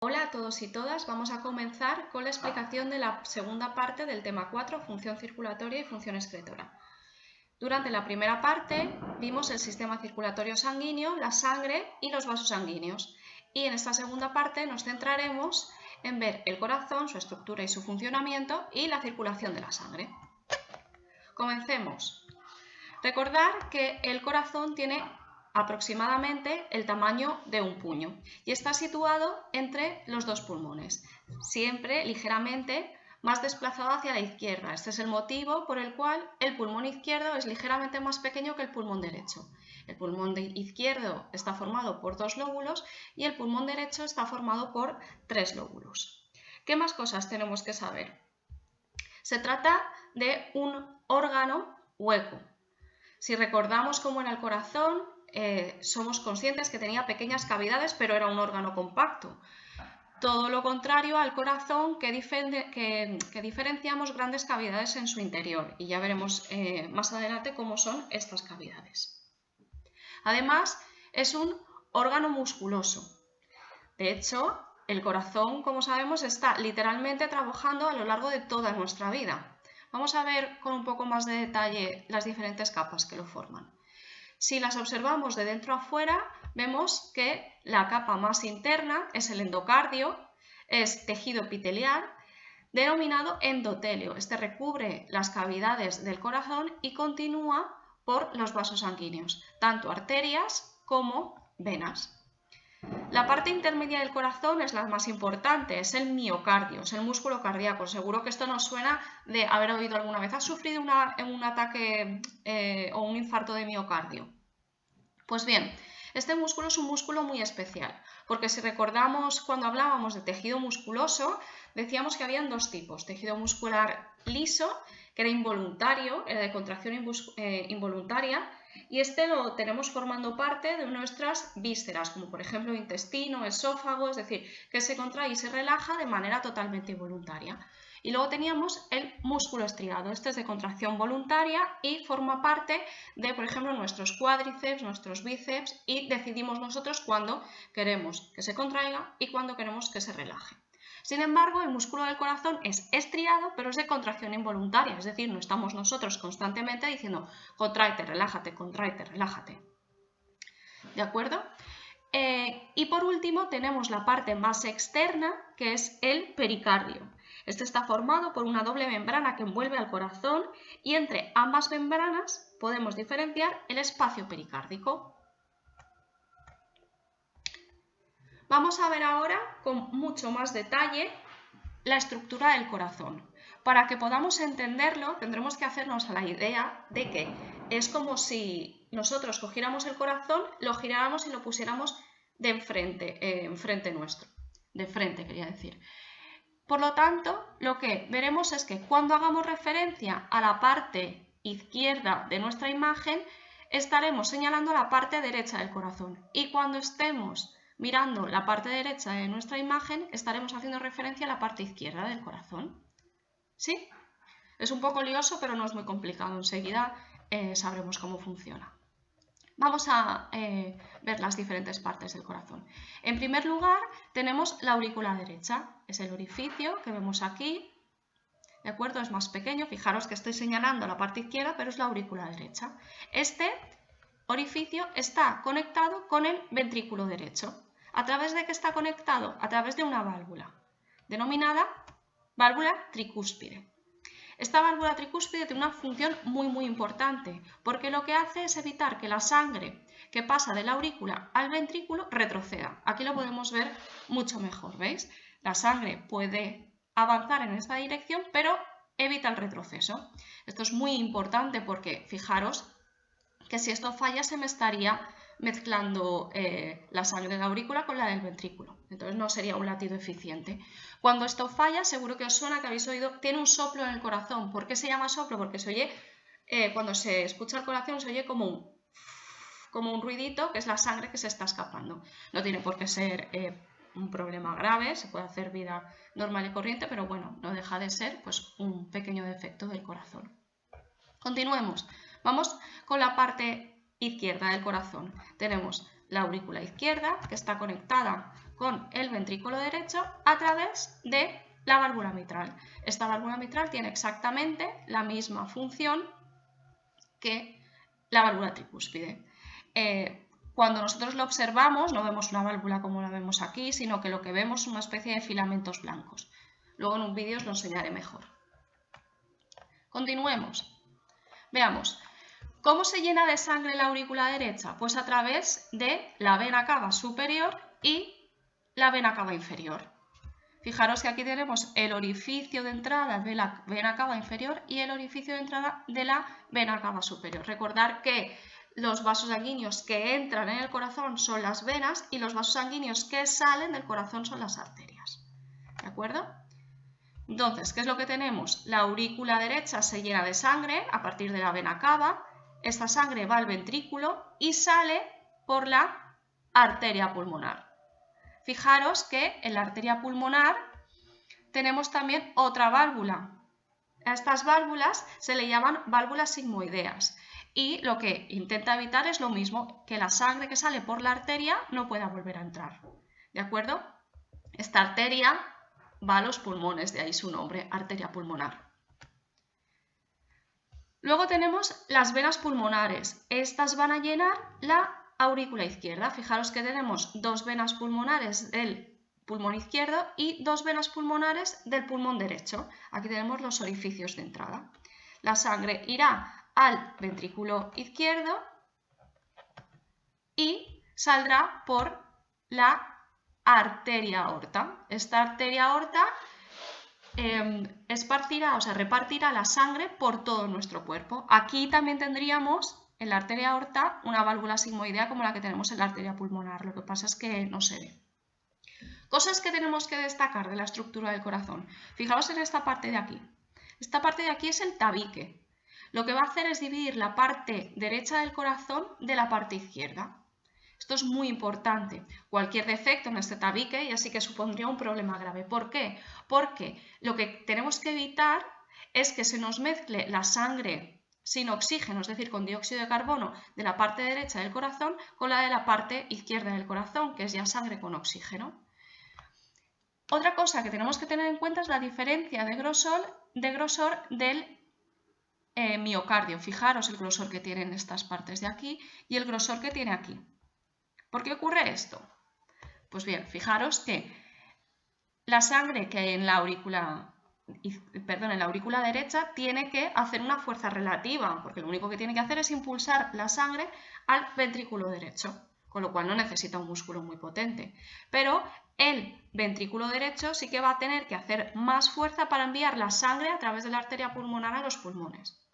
Hola a todos y todas, vamos a comenzar con la explicación de la segunda parte del tema 4, función circulatoria y función excretora. Durante la primera parte vimos el sistema circulatorio sanguíneo, la sangre y los vasos sanguíneos. Y en esta segunda parte nos centraremos en ver el corazón, su estructura y su funcionamiento y la circulación de la sangre. Comencemos. Recordar que el corazón tiene aproximadamente el tamaño de un puño y está situado entre los dos pulmones, siempre ligeramente más desplazado hacia la izquierda. Este es el motivo por el cual el pulmón izquierdo es ligeramente más pequeño que el pulmón derecho. El pulmón izquierdo está formado por 2 lóbulos y el pulmón derecho está formado por 3 lóbulos. ¿Qué más cosas tenemos que saber? Se trata de un órgano hueco. Si recordamos cómo era el corazón, somos conscientes que tenía pequeñas cavidades, pero era un órgano compacto. Todo lo contrario al corazón, que diferenciamos grandes cavidades en su interior. Y ya veremos más adelante cómo son estas cavidades. Además, es un órgano musculoso. De hecho, el corazón, como sabemos, está literalmente trabajando a lo largo de toda nuestra vida. Vamos a ver con un poco más de detalle las diferentes capas que lo forman. Si las observamos de dentro a fuera, vemos que la capa más interna es el endocardio, es tejido epitelial, denominado endotelio. Este recubre las cavidades del corazón y continúa por los vasos sanguíneos, tanto arterias como venas. La parte intermedia del corazón es la más importante, es el miocardio, es el músculo cardíaco. Seguro que esto nos suena de haber oído alguna vez. ¿Has sufrido un ataque o un infarto de miocardio? Pues bien, este músculo es un músculo muy especial, porque si recordamos cuando hablábamos de tejido musculoso, decíamos que habían dos tipos: tejido muscular liso, que era involuntario, era de contracción involuntaria, y este lo tenemos formando parte de nuestras vísceras, como por ejemplo intestino, esófago, es decir, que se contrae y se relaja de manera totalmente involuntaria. Y luego teníamos el músculo estriado, este es de contracción voluntaria y forma parte de, por ejemplo, nuestros cuádriceps, nuestros bíceps, y decidimos nosotros cuándo queremos que se contraiga y cuándo queremos que se relaje. Sin embargo, el músculo del corazón es estriado, pero es de contracción involuntaria, es decir, no estamos nosotros constantemente diciendo contráete, relájate. ¿De acuerdo? Y por último tenemos la parte más externa, que es el pericardio. Este está formado por una doble membrana que envuelve al corazón y entre ambas membranas podemos diferenciar el espacio pericárdico. Vamos a ver ahora con mucho más detalle la estructura del corazón. Para que podamos entenderlo, tendremos que hacernos a la idea de que es como si nosotros cogiéramos el corazón, lo giráramos y lo pusiéramos de enfrente nuestro. De frente, quería decir. Por lo tanto, lo que veremos es que cuando hagamos referencia a la parte izquierda de nuestra imagen, estaremos señalando la parte derecha del corazón. Y cuando estemos mirando la parte derecha de nuestra imagen, estaremos haciendo referencia a la parte izquierda del corazón. ¿Sí? Es un poco lioso, pero no es muy complicado. Enseguida sabremos cómo funciona. Vamos a ver las diferentes partes del corazón. En primer lugar, tenemos la aurícula derecha. Es el orificio que vemos aquí. ¿De acuerdo? Es más pequeño. Fijaros que estoy señalando la parte izquierda, pero es la aurícula derecha. Este orificio está conectado con el ventrículo derecho. ¿A través de qué está conectado? A través de una válvula, denominada válvula tricúspide. Esta válvula tricúspide tiene una función muy importante, porque lo que hace es evitar que la sangre que pasa de la aurícula al ventrículo retroceda. Aquí lo podemos ver mucho mejor, ¿veis? La sangre puede avanzar en esta dirección, pero evita el retroceso. Esto es muy importante porque, fijaros, que si esto falla se me estaría mezclando la sangre de la aurícula con la del ventrículo. Entonces no sería un latido eficiente. Cuando esto falla, seguro que os suena que habéis oído, tiene un soplo en el corazón. ¿Por qué se llama soplo? Porque se oye, cuando se escucha el corazón, se oye como un ruidito, que es la sangre que se está escapando. No tiene por qué ser un problema grave, se puede hacer vida normal y corriente, pero bueno, no deja de ser pues, un pequeño defecto del corazón. Continuemos. Vamos con la parte izquierda del corazón. Tenemos la aurícula izquierda, que está conectada con el ventrículo derecho, a través de la válvula mitral. Esta válvula mitral tiene exactamente la misma función que la válvula tricúspide. Cuando nosotros lo observamos, no vemos una válvula como la vemos aquí, sino que lo que vemos es una especie de filamentos blancos. Luego en un vídeo os lo enseñaré mejor. Continuemos. Veamos. ¿Cómo se llena de sangre la aurícula derecha? Pues a través de la vena cava superior y la vena cava inferior. Fijaros que aquí tenemos el orificio de entrada de la vena cava inferior y el orificio de entrada de la vena cava superior. Recordar que los vasos sanguíneos que entran en el corazón son las venas y los vasos sanguíneos que salen del corazón son las arterias. ¿De acuerdo? Entonces, ¿qué es lo que tenemos? La aurícula derecha se llena de sangre a partir de la vena cava. Esta sangre va al ventrículo y sale por la arteria pulmonar. Fijaros que en la arteria pulmonar tenemos también otra válvula. A estas válvulas se le llaman válvulas sigmoideas y lo que intenta evitar es lo mismo, que la sangre que sale por la arteria no pueda volver a entrar. ¿De acuerdo? Esta arteria va a los pulmones, de ahí su nombre, arteria pulmonar. Luego tenemos las venas pulmonares. Estas van a llenar la aurícula izquierda. Fijaros que tenemos dos venas pulmonares del pulmón izquierdo y dos venas pulmonares del pulmón derecho. Aquí tenemos los orificios de entrada. La sangre irá al ventrículo izquierdo y saldrá por la arteria aorta. Esta arteria aorta repartirá la sangre por todo nuestro cuerpo. Aquí también tendríamos en la arteria aorta una válvula sigmoidea como la que tenemos en la arteria pulmonar, lo que pasa es que no se ve. Cosas que tenemos que destacar de la estructura del corazón. Fijaos en esta parte de aquí. Esta parte de aquí es el tabique. Lo que va a hacer es dividir la parte derecha del corazón de la parte izquierda. Esto es muy importante. Cualquier defecto en este tabique ya sí que supondría un problema grave. ¿Por qué? Porque lo que tenemos que evitar es que se nos mezcle la sangre sin oxígeno, es decir, con dióxido de carbono de la parte derecha del corazón con la de la parte izquierda del corazón, que es ya sangre con oxígeno. Otra cosa que tenemos que tener en cuenta es la diferencia de grosor del miocardio. Fijaros el grosor que tiene en estas partes de aquí y el grosor que tiene aquí. ¿Por qué ocurre esto? Pues bien, fijaros que la sangre que hay en la aurícula derecha tiene que hacer una fuerza relativa, porque lo único que tiene que hacer es impulsar la sangre al ventrículo derecho, con lo cual no necesita un músculo muy potente. Pero el ventrículo derecho sí que va a tener que hacer más fuerza para enviar la sangre a través de la arteria pulmonar a los pulmones.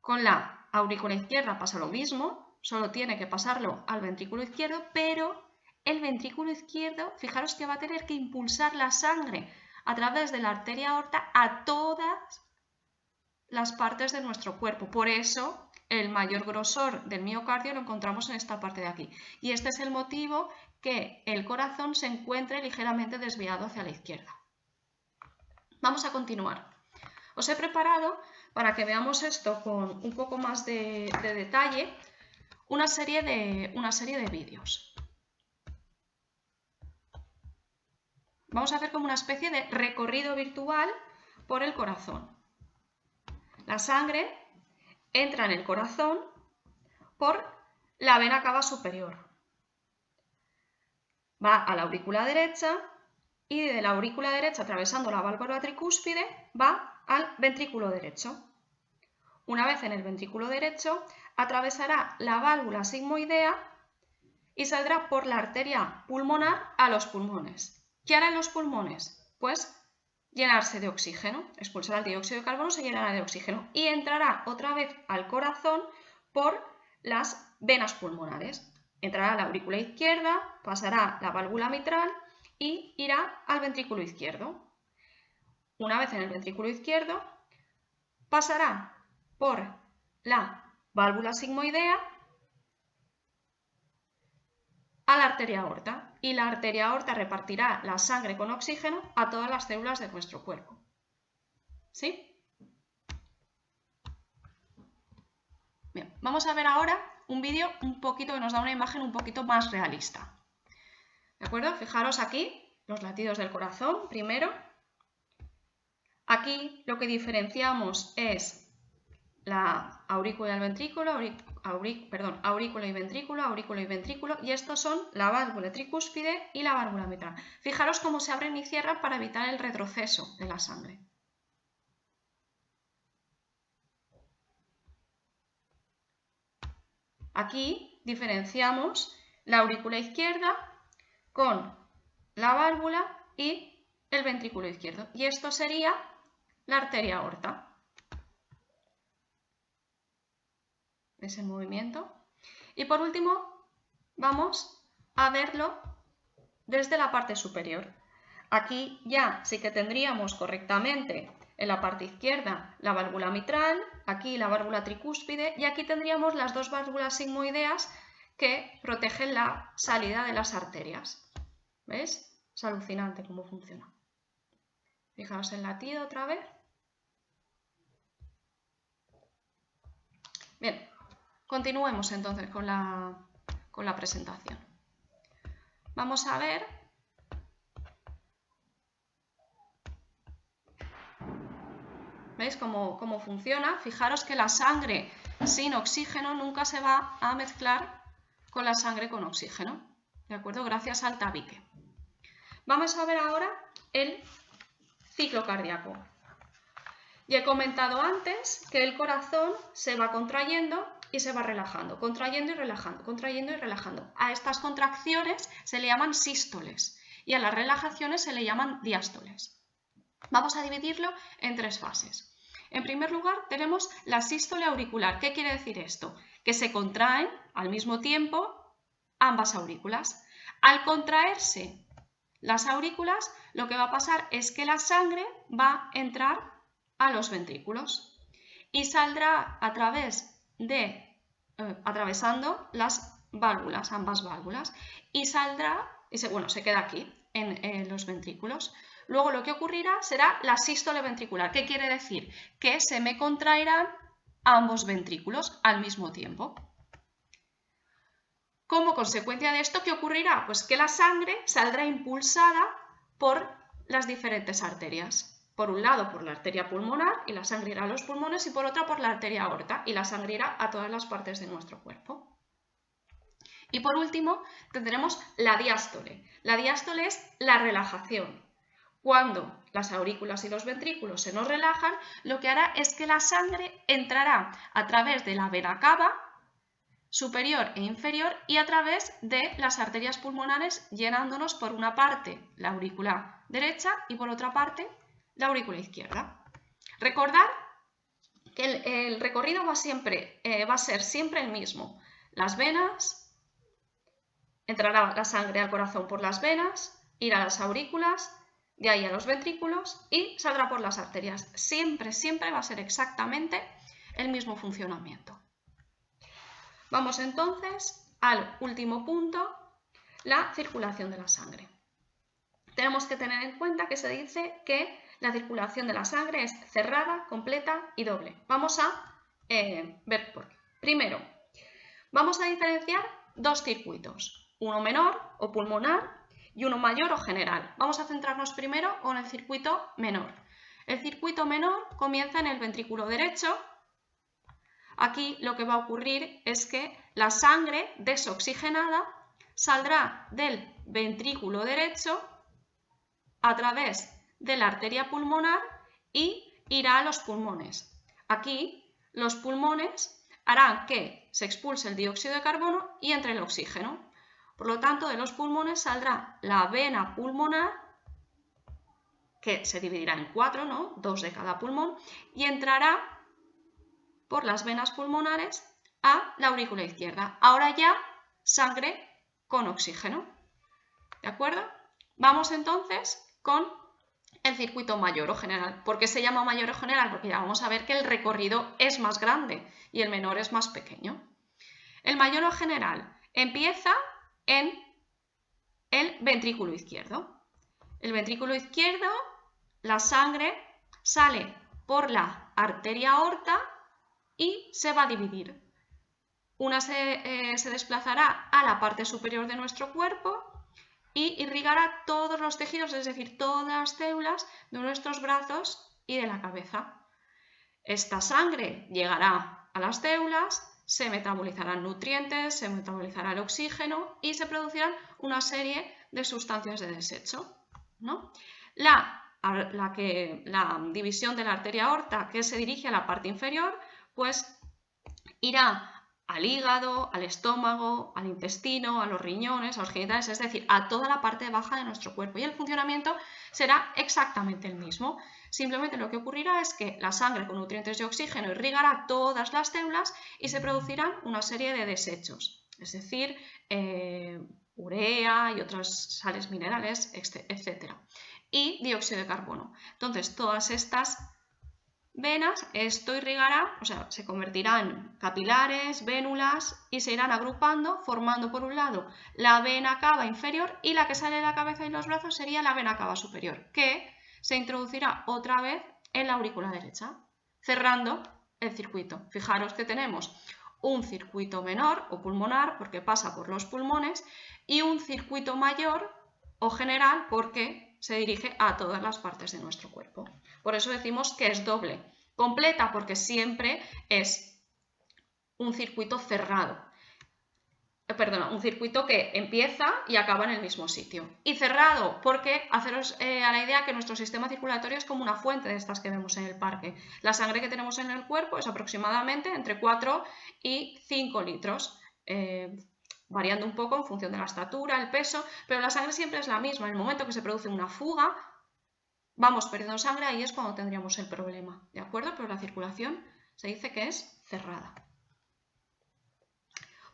Con la aurícula izquierda pasa lo mismo. Solo tiene que pasarlo al ventrículo izquierdo, pero el ventrículo izquierdo, fijaros que va a tener que impulsar la sangre a través de la arteria aorta a todas las partes de nuestro cuerpo. Por eso el mayor grosor del miocardio lo encontramos en esta parte de aquí. Y este es el motivo que el corazón se encuentre ligeramente desviado hacia la izquierda. Vamos a continuar. Os he preparado, para que veamos esto con un poco más de detalle, una serie de vídeos. Vamos a hacer como una especie de recorrido virtual por el corazón. La sangre entra en el corazón por la vena cava superior. Va a la aurícula derecha y de la aurícula derecha, atravesando la válvula tricúspide, va al ventrículo derecho. Una vez en el ventrículo derecho, atravesará la válvula sigmoidea y saldrá por la arteria pulmonar a los pulmones. ¿Qué harán los pulmones? Pues llenarse de oxígeno. Expulsará el dióxido de carbono, se llenará de oxígeno y entrará otra vez al corazón por las venas pulmonares. Entrará a la aurícula izquierda, pasará la válvula mitral y irá al ventrículo izquierdo. Una vez en el ventrículo izquierdo, pasará por la válvula sigmoidea a la arteria aorta y la arteria aorta repartirá la sangre con oxígeno a todas las células de nuestro cuerpo. ¿Sí? Bien, vamos a ver ahora un vídeo un poquito que nos da una imagen un poquito más realista. ¿De acuerdo? Fijaros aquí los latidos del corazón primero. Aquí lo que diferenciamos es la aurícula y el ventrículo, aurícula y ventrículo, aurícula y ventrículo, y estos son la válvula tricúspide y la válvula mitral. Fijaros cómo se abren y cierran para evitar el retroceso de la sangre. Aquí diferenciamos la aurícula izquierda con la válvula y el ventrículo izquierdo, y esto sería la arteria aorta. ¿Ves el movimiento? Y por último, vamos a verlo desde la parte superior. Aquí ya sí que tendríamos correctamente en la parte izquierda la válvula mitral, aquí la válvula tricúspide y aquí tendríamos las dos válvulas sigmoideas que protegen la salida de las arterias. ¿Ves? Es alucinante cómo funciona. Fijaos el latido otra vez. Bien, continuemos entonces con la presentación. Vamos a ver ¿veis cómo funciona? Fijaros que la sangre sin oxígeno nunca se va a mezclar con la sangre con oxígeno, ¿de acuerdo? Gracias al tabique. Vamos a ver ahora el ciclo cardíaco. Ya he comentado antes que el corazón se va contrayendo y se va relajando, contrayendo y relajando, contrayendo y relajando. A estas contracciones se le llaman sístoles y a las relajaciones se le llaman diástoles. Vamos a dividirlo en tres fases. En primer lugar tenemos la sístole auricular. ¿Qué quiere decir esto? Que se contraen al mismo tiempo ambas aurículas. Al contraerse las aurículas, lo que va a pasar es que la sangre va a entrar a los ventrículos y saldrá a través de, atravesando las válvulas, ambas válvulas, y saldrá, se queda aquí en los ventrículos. Luego lo que ocurrirá será la sístole ventricular. ¿Qué quiere decir? Que se me contraerán ambos ventrículos al mismo tiempo. Como consecuencia de esto, ¿qué ocurrirá? Pues que la sangre saldrá impulsada por las diferentes arterias. Por un lado por la arteria pulmonar y la sangre irá a los pulmones y por otra por la arteria aorta y la sangre irá a todas las partes de nuestro cuerpo. Y por último tendremos la diástole. La diástole es la relajación. Cuando las aurículas y los ventrículos se nos relajan, lo que hará es que la sangre entrará a través de la vena cava superior e inferior y a través de las arterias pulmonares, llenándonos por una parte la aurícula derecha y por otra parte la aurícula izquierda. Recordad que el recorrido va a ser siempre el mismo. Las venas, entrará la sangre al corazón por las venas, irá a las aurículas, de ahí a los ventrículos y saldrá por las arterias. Siempre, siempre va a ser exactamente el mismo funcionamiento. Vamos entonces al último punto, la circulación de la sangre. Tenemos que tener en cuenta que se dice que la circulación de la sangre es cerrada, completa y doble. Vamos a ver por qué. Primero, vamos a diferenciar dos circuitos, uno menor o pulmonar y uno mayor o general. Vamos a centrarnos primero en el circuito menor. El circuito menor comienza en el ventrículo derecho. Aquí lo que va a ocurrir es que la sangre desoxigenada saldrá del ventrículo derecho a través de la arteria pulmonar y irá a los pulmones. Aquí los pulmones harán que se expulse el dióxido de carbono y entre el oxígeno. Por lo tanto, de los pulmones saldrá la vena pulmonar, que se dividirá en cuatro, ¿no? Dos de cada pulmón, y entrará por las venas pulmonares a la aurícula izquierda. Ahora ya sangre con oxígeno. ¿De acuerdo? Vamos entonces con el circuito mayor o general. ¿Por qué se llama mayor o general? Porque ya vamos a ver que el recorrido es más grande y el menor es más pequeño. El mayor o general empieza en el ventrículo izquierdo. El ventrículo izquierdo, la sangre sale por la arteria aorta y se va a dividir. Una se desplazará a la parte superior de nuestro cuerpo y irrigará todos los tejidos, es decir, todas las células de nuestros brazos y de la cabeza. Esta sangre llegará a las células, se metabolizarán nutrientes, se metabolizará el oxígeno y se producirán una serie de sustancias de desecho, ¿no? La división de la arteria aorta que se dirige a la parte inferior, pues irá al hígado, al estómago, al intestino, a los riñones, a los genitales, es decir, a toda la parte baja de nuestro cuerpo. Y el funcionamiento será exactamente el mismo. Simplemente lo que ocurrirá es que la sangre con nutrientes y oxígeno irrigará todas las células y se producirán una serie de desechos, es decir, urea y otras sales minerales, etc. Y dióxido de carbono. Entonces, todas estas venas, esto irrigará, o sea, se convertirán en capilares, vénulas y se irán agrupando, formando por un lado la vena cava inferior y la que sale de la cabeza y los brazos sería la vena cava superior, que se introducirá otra vez en la aurícula derecha, cerrando el circuito. Fijaros que tenemos un circuito menor o pulmonar porque pasa por los pulmones y un circuito mayor o general porque se dirige a todas las partes de nuestro cuerpo. Por eso decimos que es doble. Completa porque siempre es un circuito cerrado. Perdona, un circuito que empieza y acaba en el mismo sitio. Y cerrado porque haceros a la idea que nuestro sistema circulatorio es como una fuente de estas que vemos en el parque. La sangre que tenemos en el cuerpo es aproximadamente entre 4 y 5 litros. Variando un poco en función de la estatura, el peso, pero la sangre siempre es la misma. En el momento que se produce una fuga, vamos perdiendo sangre, ahí es cuando tendríamos el problema, ¿de acuerdo? Pero la circulación se dice que es cerrada.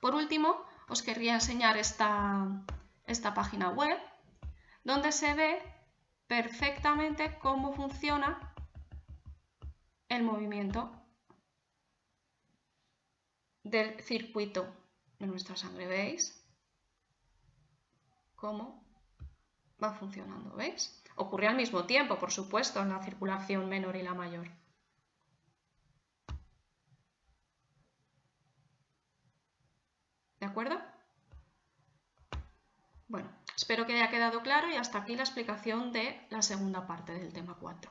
Por último, os querría enseñar esta página web, donde se ve perfectamente cómo funciona el movimiento del circuito de nuestra sangre. ¿Veis cómo va funcionando? ¿Veis? Ocurre al mismo tiempo, por supuesto, en la circulación menor y la mayor. ¿De acuerdo? Bueno, espero que haya quedado claro y hasta aquí la explicación de la segunda parte del tema 4.